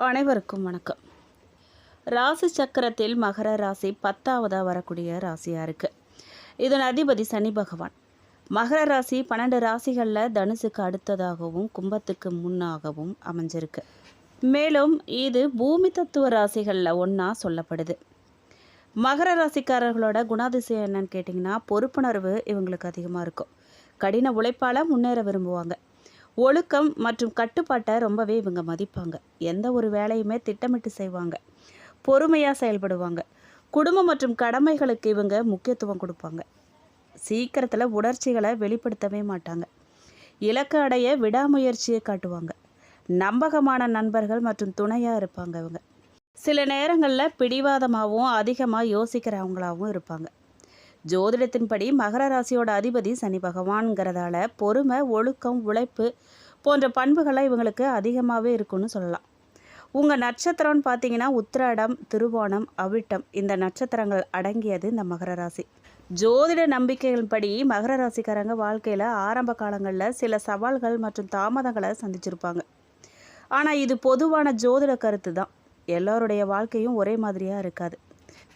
அனைவருக்கும் வணக்கம். ராசி சக்கரத்தில் மகர ராசி 10ஆவதாக வரக்கூடிய ராசியாக இருக்குது. இதன் அதிபதி சனி பகவான். மகர ராசி 12 ராசிகளில் தனுசுக்கு அடுத்ததாகவும் கும்பத்துக்கு முன்னாகவும் அமைஞ்சிருக்கு. மேலும் இது பூமி தத்துவ ராசிகளில் ஒன்றா சொல்லப்படுது. மகர ராசிக்காரர்களோட குணாதிசயம் என்னன்னு கேட்டிங்கன்னா, பொறுப்புணர்வு இவங்களுக்கு அதிகமாக இருக்கும். கடின உழைப்பால் முன்னேற விரும்புவாங்க. ஒழுக்கம் மற்றும் கட்டுப்பாட்டை ரொம்பவே இவங்க மதிப்பாங்க. எந்த ஒரு வேலையுமே திட்டமிட்டு செய்வாங்க. பொறுமையாக செயல்படுவாங்க. குடும்பம் மற்றும் கடமைகளுக்கு இவங்க முக்கியத்துவம் கொடுப்பாங்க. சீக்கிரத்தில் உணர்ச்சிகளை வெளிப்படுத்தவே மாட்டாங்க. இலக்கு அடைய விடாமுயற்சியை காட்டுவாங்க. நம்பகமான நண்பர்கள் மற்றும் துணையாக இருப்பாங்க. இவங்க சில நேரங்களில் பிடிவாதமாகவும் அதிகமாக யோசிக்கிறவங்களாகவும் இருப்பாங்க. ஜோதிடத்தின்படி மகர ராசியோட அதிபதி சனி பகவான்கிறதால பொறுமை, ஒழுக்கம், உழைப்பு போன்ற பண்புகளை இவங்களுக்கு அதிகமாகவே இருக்குன்னு சொல்லலாம். உங்கள் நட்சத்திரம்னு பார்த்தீங்கன்னா உத்திராடம், திருவோணம், அவிட்டம் இந்த நட்சத்திரங்கள் அடங்கியது இந்த மகர ராசி. ஜோதிட நம்பிக்கைகளின்படி மகர ராசிக்காரங்க வாழ்க்கையில் ஆரம்ப காலங்களில் சில சவால்கள் மற்றும் தாமதங்களை சந்திச்சிருப்பாங்க. ஆனால் இது பொதுவான ஜோதிட கருத்து தான். எல்லோருடைய வாழ்க்கையும் ஒரே மாதிரியாக இருக்காது.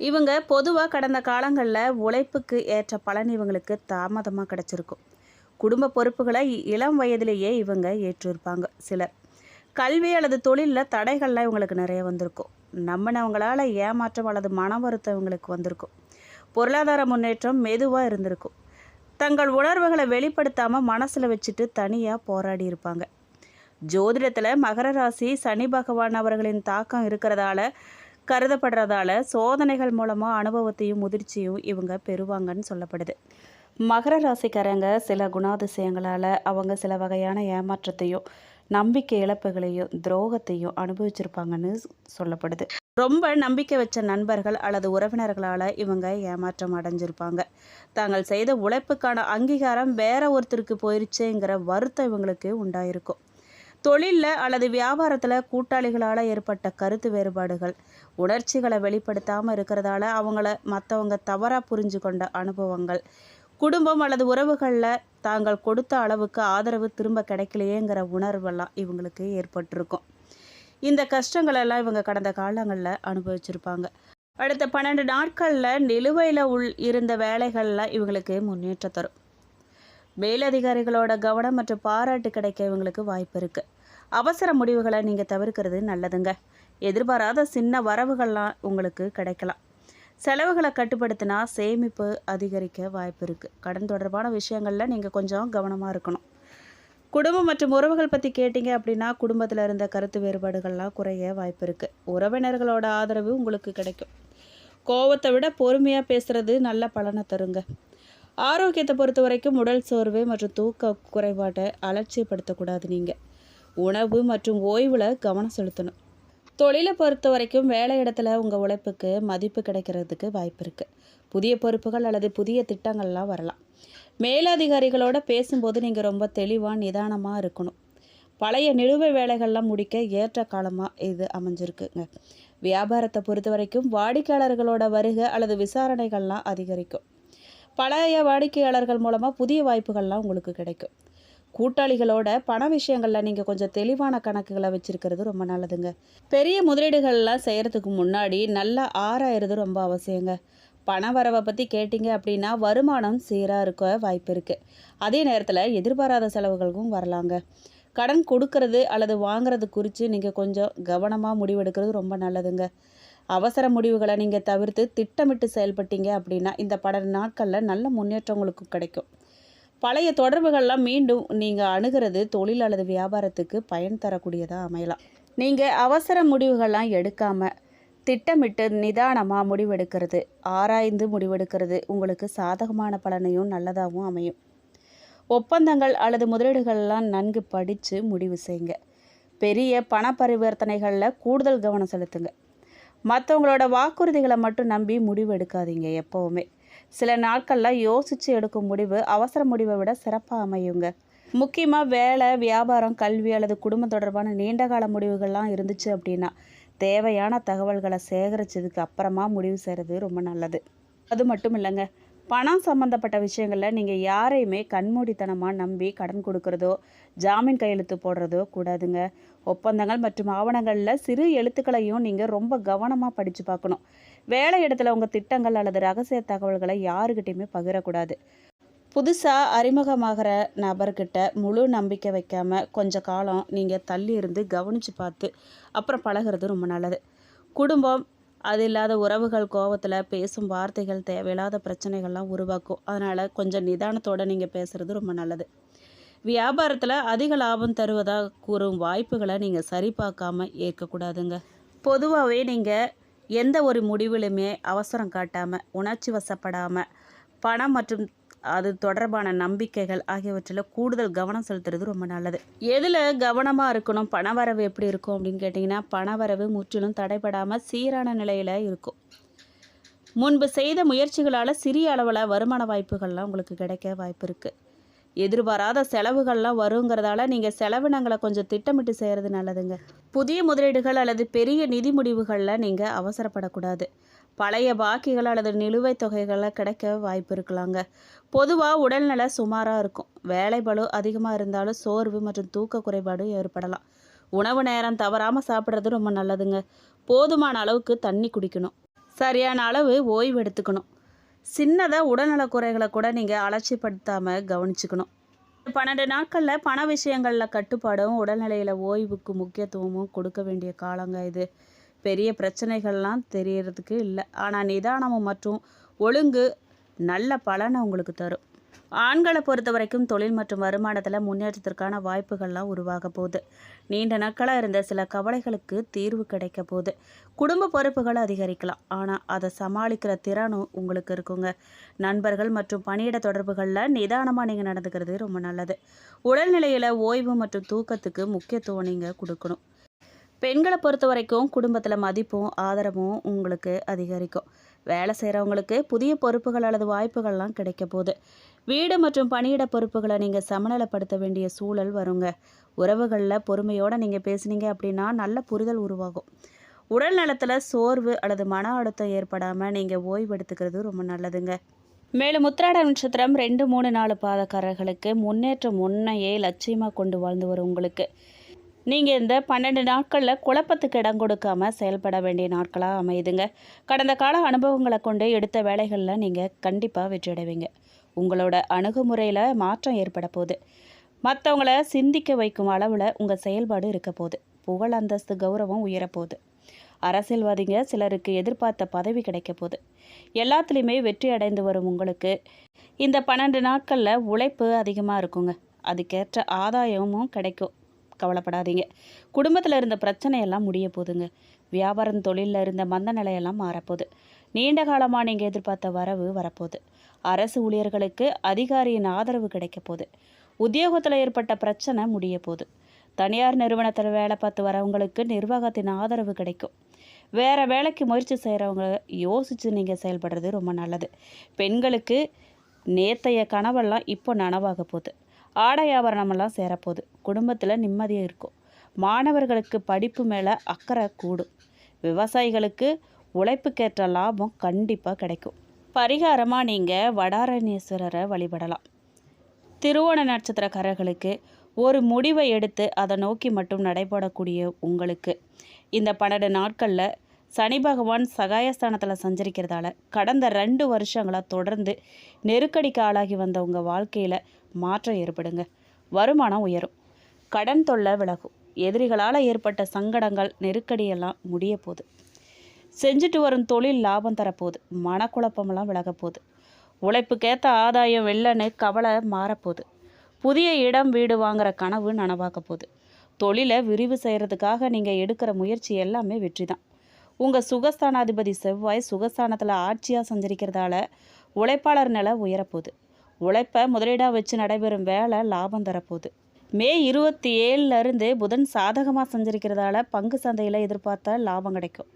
இவங்க பொதுவாக கடந்த காலங்களில் உழைப்புக்கு ஏற்ற பலன் இவங்களுக்கு தாமதமாக கிடச்சிருக்கும். குடும்ப பொறுப்புகளை இளம் வயதிலேயே இவங்க ஏற்றிருப்பாங்க. சிலர் கல்வி அல்லது தொழிலில் தடைகள்லாம் இவங்களுக்கு நிறைய வந்திருக்கும். நம்பினவங்களால் ஏமாற்றம் அல்லது மன வருத்தம் இவங்களுக்கு வந்திருக்கும். பொருளாதார முன்னேற்றம் மெதுவாக இருந்திருக்கும். தங்கள் உணர்வுகளை வெளிப்படுத்தாமல் மனசில் வச்சுட்டு தனியாக போராடி இருப்பாங்க. ஜோதிடத்தில் மகர ராசி சனி பகவான் அவர்களின் தாக்கம் இருக்கிறதால கருதப்படுறதால சோதனைகள் மூலமாக அனுபவத்தையும் முதிர்ச்சியும் இவங்க பெறுவாங்கன்னு சொல்லப்படுது. மகர ராசிக்காரங்க சில குணாதிசயங்களால் அவங்க சில வகையான ஏமாற்றத்தையும் நம்பிக்கை இழப்புகளையும் துரோகத்தையும் அனுபவிச்சிருப்பாங்கன்னு சொல்லப்படுது. ரொம்ப நம்பிக்கை வச்ச நண்பர்கள் அல்லது உறவினர்களால் இவங்க ஏமாற்றம் அடைஞ்சிருப்பாங்க. தாங்கள் செய்த உழைப்புக்கான அங்கீகாரம் வேற ஒருத்தருக்கு போயிருச்சுங்கிற வருத்தம் இவங்களுக்கு உண்டாயிருக்கும். தொழிலில் அல்லது வியாபாரத்தில் கூட்டாளிகளால் ஏற்பட்ட கருத்து வேறுபாடுகள், உணர்ச்சிகளை வெளிப்படுத்தாமல் இருக்கிறதால அவங்கள மற்றவங்க தவறாக புரிஞ்சு கொண்ட அனுபவங்கள், குடும்பம் அல்லது உறவுகளில் தாங்கள் கொடுத்த அளவுக்கு ஆதரவு திரும்ப கிடைக்கலையேங்கிற உணர்வெல்லாம் இவங்களுக்கு ஏற்பட்டிருக்கும். இந்த கஷ்டங்களெல்லாம் இவங்க கடந்த காலங்களில் அனுபவிச்சிருப்பாங்க. அடுத்த 12 நாட்களில் நிலுவையில் இருந்த வேலைகளில் இவங்களுக்கு முன்னேற்றம் தரும். மேலதிகாரிகளோட கவனம் மற்றும் பாராட்டு கிடைக்க இவங்களுக்கு வாய்ப்பு இருக்குது. அவசர முடிவுகளை நீங்கள் தவிர்க்கிறது நல்லதுங்க. எதிர்பாராத சின்ன வரவுகள்லாம் உங்களுக்கு கிடைக்கலாம். செலவுகளை கட்டுப்படுத்தினா சேமிப்பு அதிகரிக்க வாய்ப்பு இருக்குது. கடன் தொடர்பான விஷயங்களில் நீங்கள் கொஞ்சம் கவனமாக இருக்கணும். குடும்பம் மற்றும் உறவுகள் பற்றி கேட்டிங்க அப்படின்னா குடும்பத்தில் இருந்த கருத்து வேறுபாடுகள்லாம் குறைய வாய்ப்பு இருக்குது. உறவினர்களோட ஆதரவு உங்களுக்கு கிடைக்கும். கோபத்தை விட பொறுமையாக பேசுகிறது நல்ல பலனை தருங்க. ஆரோக்கியத்தை பொறுத்த வரைக்கும் உடல் சோர்வு மற்றும் தூக்க குறைபாட்டை அலட்சியப்படுத்தக்கூடாது. நீங்கள் உணவு மற்றும் ஓய்வில் கவனம் செலுத்தணும். தொழிலை பொறுத்த வரைக்கும் வேலை இடத்துல உங்கள் உழைப்புக்கு மதிப்பு கிடைக்கிறதுக்கு வாய்ப்பு இருக்குது. புதிய பொறுப்புகள் அல்லது புதிய திட்டங்கள்லாம் வரலாம். மேலதிகாரிகளோட பேசும்போது நீங்கள் ரொம்ப தெளிவாக நிதானமாக இருக்கணும். பழைய நிலுவை வேலைகள்லாம் முடிக்க ஏற்ற காலமாக இது அமைஞ்சிருக்குங்க. வியாபாரத்தை பொறுத்த வரைக்கும் வாடிக்கையாளர்களோட வருகை அல்லது விசாரணைகள்லாம் அதிகரிக்கும். பழைய வாடிக்கையாளர்கள் மூலமாக புதிய வாய்ப்புகள்லாம் உங்களுக்கு கிடைக்கும். கூட்டாளிகளோட பண விஷயங்களில் நீங்கள் கொஞ்சம் தெளிவான கணக்குகளை வச்சுருக்கிறது ரொம்ப நல்லதுங்க. பெரிய முதலீடுகள்லாம் செய்கிறதுக்கு முன்னாடி நல்லா ஆராயிறது ரொம்ப அவசியங்க. பண வரவை பற்றி கேட்டிங்க அப்படின்னா வருமானம் சீராக இருக்க வாய்ப்பு இருக்குது. அதே நேரத்தில் எதிர்பாராத செலவுகளுக்கும் வரலாங்க. கடன் கொடுக்கறது அல்லது வாங்கிறது குறித்து நீங்கள் கொஞ்சம் கவனமாக முடிவெடுக்கிறது ரொம்ப நல்லதுங்க. அவசர முடிவுகளை நீங்கள் தவிர்த்து திட்டமிட்டு செயல்பட்டீங்க அப்படின்னா இந்த 12 நாட்களில் நல்ல முன்னேற்றம் உங்களுக்கு கிடைக்கும். பழைய தொடர்புகள்லாம் மீண்டும் நீங்கள் அணுகிறது தொழில் அல்லது வியாபாரத்துக்கு பயன் தரக்கூடியதாக அமையலாம். நீங்கள் அவசர முடிவுகள்லாம் எடுக்காமல் திட்டமிட்டு நிதானமாக முடிவெடுக்கிறது, ஆராய்ந்து முடிவெடுக்கிறது உங்களுக்கு சாதகமான பலனையும் நல்லதாகவும் அமையும். ஒப்பந்தங்கள் அல்லது முதலீடுகள்லாம் நன்கு படித்து முடிவு செய்யுங்க. பெரிய பண பரிவர்த்தனைகளில் கூடுதல் கவனம் செலுத்துங்க. மற்றவங்களோட வாக்குறுதிகளை மட்டும் நம்பி முடிவு எடுக்காதீங்க. எப்போவுமே சில நாட்களில் யோசித்து எடுக்கும் முடிவு அவசர முடிவை விட சிறப்பாக அமையுங்க. முக்கியமாக வேலை, வியாபாரம், கல்வி அல்லது குடும்பம் தொடர்பான நீண்டகால முடிவுகள்லாம் இருந்துச்சு அப்படின்னா தேவையான தகவல்களை சேகரித்ததுக்கு அப்புறமா முடிவு செய்கிறது ரொம்ப நல்லது. அது மட்டும் இல்லைங்க, பணம் சம்மந்தப்பட்ட விஷயங்களில் நீங்கள் யாரையுமே கண்மூடித்தனமாக நம்பி கடன் கொடுக்குறதோ ஜாமீன் கையெழுத்து போடுறதோ கூடாதுங்க. ஒப்பந்தங்கள் மற்றும் ஆவணங்களில் சிறு எழுத்துக்களையும் நீங்கள் ரொம்ப கவனமாக படித்து பார்க்கணும். வேலை இடத்துல உங்கள் திட்டங்கள் அல்லது ரகசிய தகவல்களை யாருக்கிட்டையுமே பகிரக்கூடாது. புதுசாக அறிமுகமாகிற நபர்கிட்ட முழு நம்பிக்கை வைக்காமல் கொஞ்ச காலம் நீங்கள் தள்ளி இருந்து கவனித்து பார்த்து அப்புறம் பழகிறது ரொம்ப நல்லது. குடும்பம் அது இல்லாத உறவுகள் கோவத்தில் பேசும் வார்த்தைகள் தேவையில்லாத பிரச்சனைகள்லாம் உருவாக்கும். அதனால் கொஞ்சம் நிதானத்தோடு நீங்கள் பேசுகிறது ரொம்ப நல்லது. வியாபாரத்தில் அதிக லாபம் தருவதாக கூறும் வாய்ப்புகளை நீங்கள் சரி பார்க்காம ஏற்கக்கூடாதுங்க. பொதுவாகவே நீங்கள் எந்த ஒரு முடிவிலுமே அவசரம் காட்டாமல் உணர்ச்சி வசப்படாமல் பணம் மற்றும் அது தொடர்பான நம்பிக்கைகள் ஆகியவற்றில் கூடுதல் கவனம் செலுத்துறது ரொம்ப நல்லது. எதில் கவனமாக இருக்கணும்? பணவரவு எப்படி இருக்கும் அப்படின்னு கேட்டிங்கன்னா, பணவரவு முற்றிலும் தடைபடாமல் சீரான நிலையில் இருக்கும். முன்பு செய்த முயற்சிகளால் சிறிய அளவில் வருமான வாய்ப்புகள்லாம் உங்களுக்கு கிடைக்க வாய்ப்பு இருக்குது. எதிர்பாராத செலவுகள்லாம் வருங்கிறதால நீங்கள் செலவினங்களை கொஞ்சம் திட்டமிட்டு செய்கிறது நல்லதுங்க. புதிய முதலீடுகள் அல்லது பெரிய நிதி முடிவுகளில் நீங்கள் அவசரப்படக்கூடாது. பழைய பாக்கிகள் அல்லது நிலுவைத் தொகைகளை கிடைக்க வாய்ப்பு இருக்கலாங்க. பொதுவாக உடல்நல சுமாராக இருக்கும். வேலை பளு அதிகமாக இருந்தாலும் சோர்வு மற்றும் தூக்க குறைபாடு ஏற்படலாம். உணவு நேரம் தவறாமல் சாப்பிட்றது ரொம்ப நல்லதுங்க. போதுமான அளவுக்கு தண்ணி குடிக்கணும். சரியான அளவு ஓய்வு எடுத்துக்கணும். சின்னதாக உடல்நல குறைகளை கூட நீங்கள் அலட்சியப்படுத்தாமல் கவனிச்சுக்கணும். 12 நாட்களில் பண விஷயங்களில் கட்டுப்பாடும் உடல்நிலையில் ஓய்வுக்கு முக்கியத்துவமும் கொடுக்க வேண்டிய காலங்க இது. பெரிய பிரச்சனைகள்லாம் தெரியறதுக்கு இல்லை, ஆனால் நிதானமும் மற்றும் ஒழுங்கு நல்ல பலனை உங்களுக்கு தரும். ஆண்களை பொறுத்த வரைக்கும் தொழில் மற்றும் வருமானத்தில் முன்னேற்றத்திற்கான வாய்ப்புகள்லாம் உருவாக போகுது. நீண்ட நாட்களாக இருந்த சில கவலைகளுக்கு தீர்வு கிடைக்க போகுது. குடும்ப பொறுப்புகள் அதிகரிக்கலாம், ஆனால் அதை சமாளிக்கிற திறனும் உங்களுக்கு இருக்குங்க. நண்பர்கள் மற்றும் பணியிட தொடர்புகளில் நிதானமாக நீங்கள் நடந்துக்கிறது ரொம்ப நல்லது. உடல்நிலையில் ஓய்வு மற்றும் தூக்கத்துக்கு முக்கியத்துவம் நீங்கள் கொடுக்கணும். பெண்களை பொறுத்த வரைக்கும் குடும்பத்தில் மதிப்பும் ஆதரவும் உங்களுக்கு அதிகரிக்கும். வேலை செய்கிறவங்களுக்கு புதிய பொறுப்புகள் அல்லது வாய்ப்புகள்லாம் கிடைக்க போகுது. வீடு மற்றும் பணியிட பொறுப்புகளை நீங்கள் சமநிலைப்படுத்த வேண்டிய சூழல் வருங்க. உறவுகளில் பொறுமையோடு நீங்கள் பேசுனீங்க அப்படின்னா நல்ல புரிதல் உருவாகும். உடல் நலத்தில் சோர்வு அல்லது மன அழுத்தம் ஏற்படாமல் நீங்கள் ஓய்வு எடுத்துக்கிறது ரொம்ப நல்லதுங்க. மேலும் உத்திராட நட்சத்திரம் 2, 3, 4 பாதக்காரர்களுக்கு முன்னேற்றம் முன்னையே லட்சியமாக கொண்டு வாழ்ந்து வரும் உங்களுக்கு நீங்கள் இந்த 12 நாட்களில் குழப்பத்துக்கு இடம் கொடுக்காமல் செயல்பட வேண்டிய நாட்களாக அமையுதுங்க. கடந்த கால அனுபவங்களை கொண்டு எடுத்த வேலைகளில் நீங்கள் கண்டிப்பாக வெற்றியடைவீங்க. உங்களோட அணுகுமுறையில் மாற்றம் ஏற்பட போகுது. மற்றவங்கள சிந்திக்க வைக்கும் அளவில் உங்கள் செயல்பாடு இருக்க போகுது. புகழ், அந்தஸ்து, கௌரவம் உயரப்போகுது. அரசியல்வாதிங்க சிலருக்கு எதிர்பார்த்த பதவி கிடைக்க போகுது. எல்லாத்துலேயுமே வெற்றி அடைந்து வரும் உங்களுக்கு இந்த 12 நாட்களில் உழைப்பு அதிகமாக இருக்குங்க. அதுக்கேற்ற ஆதாயமும் கிடைக்கும். கவலைப்படாதீங்க. குடும்பத்தில் இருந்த பிரச்சனையெல்லாம் முடிய போகுதுங்க. வியாபாரம் தொழிலில் இருந்த மந்த நிலையெல்லாம் மாறப்போகுது. நீண்ட காலமாக நீங்கள் எதிர்பார்த்த வரவு வரப்போகுது. அரசு ஊழியர்களுக்கு அதிகாரியின் ஆதரவு கிடைக்க போகுது. உத்தியோகத்தில் ஏற்பட்ட பிரச்சனை முடிய போகுது. தனியார் நிறுவனத்தில் வேலை பார்த்து வரவங்களுக்கு நிர்வாகத்தின் ஆதரவு கிடைக்கும். வேறு வேலைக்கு முயற்சி செய்கிறவங்க யோசித்து நீங்கள் செயல்படுறது ரொம்ப நல்லது. பெண்களுக்கு நேத்தைய கனவெல்லாம் இப்போ நனவாக போகுது. ஆடை ஆபரணமெல்லாம் சேரப்போகுது. குடும்பத்தில் நிம்மதியாக இருக்கும். மாணவர்களுக்கு படிப்பு மேலே அக்கறை கூடும். விவசாயிகளுக்கு உழைப்புக்கேற்ற லாபம் கண்டிப்பாக கிடைக்கும். பரிகாரமாக நீங்கள் வடாரண்யேஸ்வரரை வழிபடலாம். திருவோண நட்சத்திரக்காரர்களுக்கு ஒரு முடிவை எடுத்து அதை நோக்கி மட்டும் நடைபெறக்கூடிய உங்களுக்கு இந்த 12 நாட்களில் சனி பகவான் சகாயஸ்தானத்தில் சஞ்சரிக்கிறதால கடந்த 2 வருஷங்களாக தொடர்ந்து நெருக்கடிக்கு ஆளாகி வந்த உங்கள் வாழ்க்கையில் மாற்றம் ஏற்படுங்க. வருமானம் உயரும். கடன் தொல்லை விலகும். எதிரிகளால் ஏற்பட்ட சங்கடங்கள் நெருக்கடியெல்லாம் முடிய போகுது. செஞ்சுட்டு வரும் தொழில் லாபம் தரப்போகுது. மனக்குழப்பமெல்லாம் விலகப்போகுது. உழைப்புக்கேற்ற ஆதாயம் வெள்ளன்னு கவலை மாறப்போகுது. புதிய இடம் வீடு வாங்குகிற கனவு நனவாக்க போகுது. தொழிலை விரிவு செய்கிறதுக்காக நீங்கள் எடுக்கிற முயற்சி எல்லாமே வெற்றி தான். உங்கள் சுகஸ்தானாதிபதி செவ்வாய் சுகஸ்தானத்தில் ஆட்சியாக சஞ்சரிக்கிறதால உழைப்பாளர் நிலை உயரப்போகுது. உழைப்பை முதலீடாக வச்சு நடைபெறும் வேலை லாபம் தரப்போகுது. மே 27 புதன் சாதகமாக சஞ்சரிக்கிறதால பங்கு சந்தையில் எதிர்பார்த்த லாபம் கிடைக்கும்.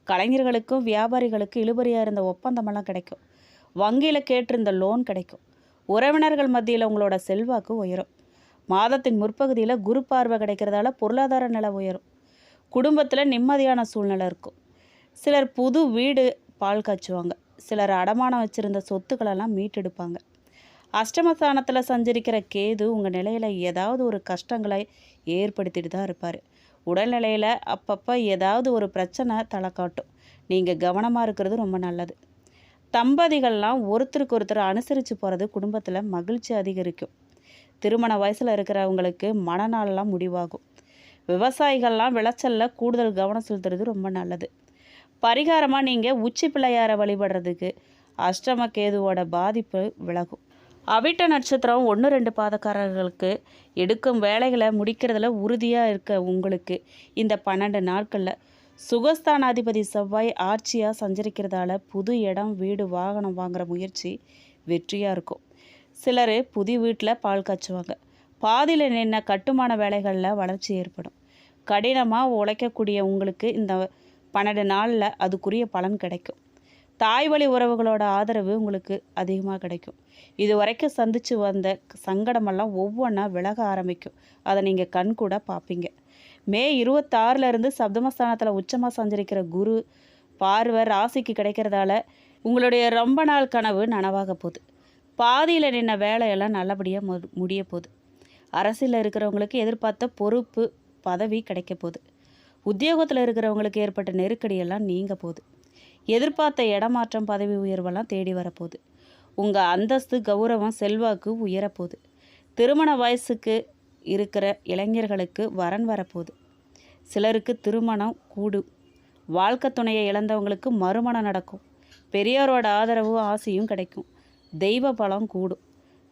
கலைஞர்களுக்கும் வியாபாரிகளுக்கும் இழுபறியாக இருந்த ஒப்பந்தமெல்லாம் கிடைக்கும். வங்கியில் கேட்டிருந்த லோன் கிடைக்கும். உறவினர்கள் மத்தியில் உங்களோட செல்வாக்கு உயரும். மாதத்தின் முற்பகுதியில் குரு பார்வை கிடைக்கிறதால பொருளாதார நிலை உயரும். குடும்பத்தில் நிம்மதியான சூழ்நிலை இருக்கும். சிலர் புது வீடு பால் காய்ச்சுவாங்க. சிலர் அடமானம் வச்சுருந்த சொத்துக்களெல்லாம் மீட்டெடுப்பாங்க. அஷ்டமஸ்தானத்தில் சஞ்சரிக்கிற கேது உங்கள் நிலையில் ஏதாவது ஒரு கஷ்டங்களை ஏற்படுத்திட்டு தான் இருப்பார். உடல்நிலையில் அப்பப்போ ஏதாவது ஒரு பிரச்சனை தலை காட்டும். நீங்கள் கவனமாக இருக்கிறது ரொம்ப நல்லது. தம்பதிகள்லாம் ஒருத்தருக்கு ஒருத்தர் அனுசரித்து போகிறது குடும்பத்தில் மகிழ்ச்சி அதிகரிக்கும். திருமண வயசில் இருக்கிறவங்களுக்கு மனநாளெலாம் முடிவாகும். விவசாயிகள்லாம் விளைச்சலில் கூடுதல் கவனம் செலுத்துறது ரொம்ப நல்லது. பரிகாரமாக நீங்கள் உச்சி பிள்ளையாரை வழிபடுறதுக்கு அஷ்டம கேதுவோட பாதிப்பு விலகும். அவிட்ட நட்சத்திரம் 1-2 பாதக்காரர்களுக்கு எடுக்கும் வேலைகளை முடிக்கிறதுல உறுதியாக இருக்க உங்களுக்கு இந்த 12 நாட்களில் சுகஸ்தானாதிபதி செவ்வாய் ஆட்சியாக சஞ்சரிக்கிறதால புது இடம், வீடு, வாகனம் வாங்குகிற முயற்சி வெற்றியாக இருக்கும். சிலர் புது வீட்டில் பால் காய்ச்சுவாங்க. பாதியில் நின்ன கட்டுமான வேலைகளில் வளர்ச்சி ஏற்படும். கடினமாக உழைக்கக்கூடிய உங்களுக்கு இந்த 12 நாளில் அதுக்குரிய பலன் கிடைக்கும். தாய் வழி உறவுகளோட ஆதரவு உங்களுக்கு அதிகமாக கிடைக்கும். இது வரைக்கும் சந்தித்து வந்த சங்கடமெல்லாம் ஒவ்வொன்றா விலக ஆரம்பிக்கும். அதை நீங்கள் கண் கூட பார்ப்பீங்க. மே 26 சப்தமஸ்தானத்தில் உச்சமாக சஞ்சரிக்கிற குரு பார்வை ராசிக்கு கிடைக்கிறதால உங்களுடைய ரொம்ப நாள் கனவு நனவாக போகுது. பாதியில் நின்ன வேலையெல்லாம் நல்லபடியாக முடிய போகுது. அரசியலில் இருக்கிறவங்களுக்கு எதிர்பார்த்த பொறுப்பு, பதவி கிடைக்க போகுது. உத்தியோகத்தில் இருக்கிறவங்களுக்கு ஏற்பட்ட நெருக்கடியெல்லாம் நீங்க போகுது. எதிர்பார்த்த இடமாற்றம், பதவி உயர்வெல்லாம் தேடி வரப்போகுது. உங்கள் அந்தஸ்து, கௌரவம், செல்வாக்கு உயரப்போகுது. திருமண வயசுக்கு இருக்கிற இளைஞர்களுக்கு வரன் வரப்போகுது. சிலருக்கு திருமணம் கூடும். வாழ்க்கை துணையை இழந்தவங்களுக்கு மறுமணம் நடக்கும். பெரியாரோட ஆதரவும் ஆசையும் கிடைக்கும். தெய்வ பலம் கூடும்.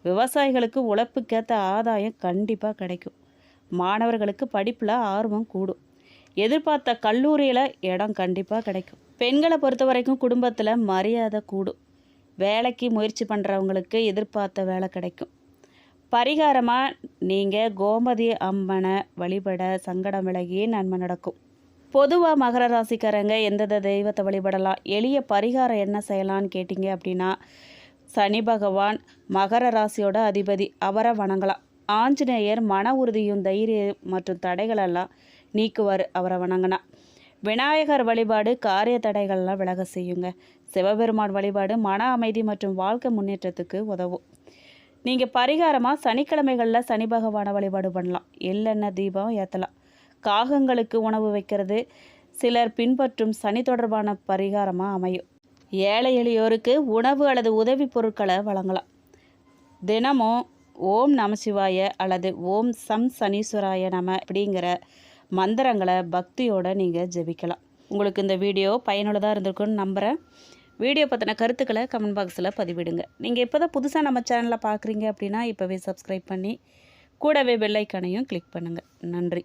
விவசாயிகளுக்கு உழைப்புக்கேற்ற ஆதாயம் கண்டிப்பாக கிடைக்கும். மாணவர்களுக்கு படிப்பில் ஆர்வம் கூடும். எதிர்பார்த்த கல்லூரியில் இடம் கண்டிப்பாக கிடைக்கும். பெண்களை பொறுத்த வரைக்கும் குடும்பத்தில் மரியாதை கூடும். வேலைக்கு முயற்சி பண்ணுறவங்களுக்கு எதிர்பார்த்த வேலை கிடைக்கும். பரிகாரமாக நீங்கள் கோமதி அம்மனை வழிபட சங்கடம் விலகி நன்மை நடக்கும். பொதுவாக மகர ராசிக்காரங்க எந்தெந்த தெய்வத்தை வழிபடலாம், எளிய பரிகாரம் என்ன செய்யலான்னு கேட்டிங்க அப்படின்னா, சனி பகவான் மகர ராசியோட அதிபதி, அவரை வணங்கலாம். ஆஞ்சநேயர் மன உறுதியும் தைரியம் மற்றும் தடைகளெல்லாம் நீக்குவார், அவரை வணங்கினா. விநாயகர் வழிபாடு காரிய தடைகள்லாம் விலக செய்யுங்க. சிவபெருமான் வழிபாடு மன அமைதி மற்றும் வாழ்க்கை முன்னேற்றத்துக்கு உதவும். நீங்கள் பரிகாரமாக சனிக்கிழமைகளில் சனி பகவானை வழிபாடு பண்ணலாம். எள்ளெண்ணெய் தீபம் ஏற்றலாம். காகங்களுக்கு உணவு வைக்கிறது சிலர் பின்பற்றும் சனி தொடர்பான பரிகாரமாக அமையும். ஏழை எளியோருக்கு உணவு அல்லது உதவி பொருட்களை வழங்கலாம். தினமும் ஓம் நமசிவாய அல்லது ஓம் சம் சனீஸ்வராய நம அப்படிங்கிற மந்திரங்களை பக்தியோடு நீங்கள் ஜெபிக்கலாம். உங்களுக்கு இந்த வீடியோ பயனுள்ளதாக இருந்திருக்குன்னு நம்புகிறேன். வீடியோ பற்றின கருத்துக்களை கமெண்ட் பாக்ஸில் பதிவிடுங்க. நீங்கள் இப்போ தான் புதுசாக நம்ம சேனலில் பார்க்குறீங்க அப்படின்னா இப்போவே சப்ஸ்கிரைப் பண்ணி கூடவே பெல் ஐக்கானையும் கிளிக் பண்ணுங்கள். நன்றி.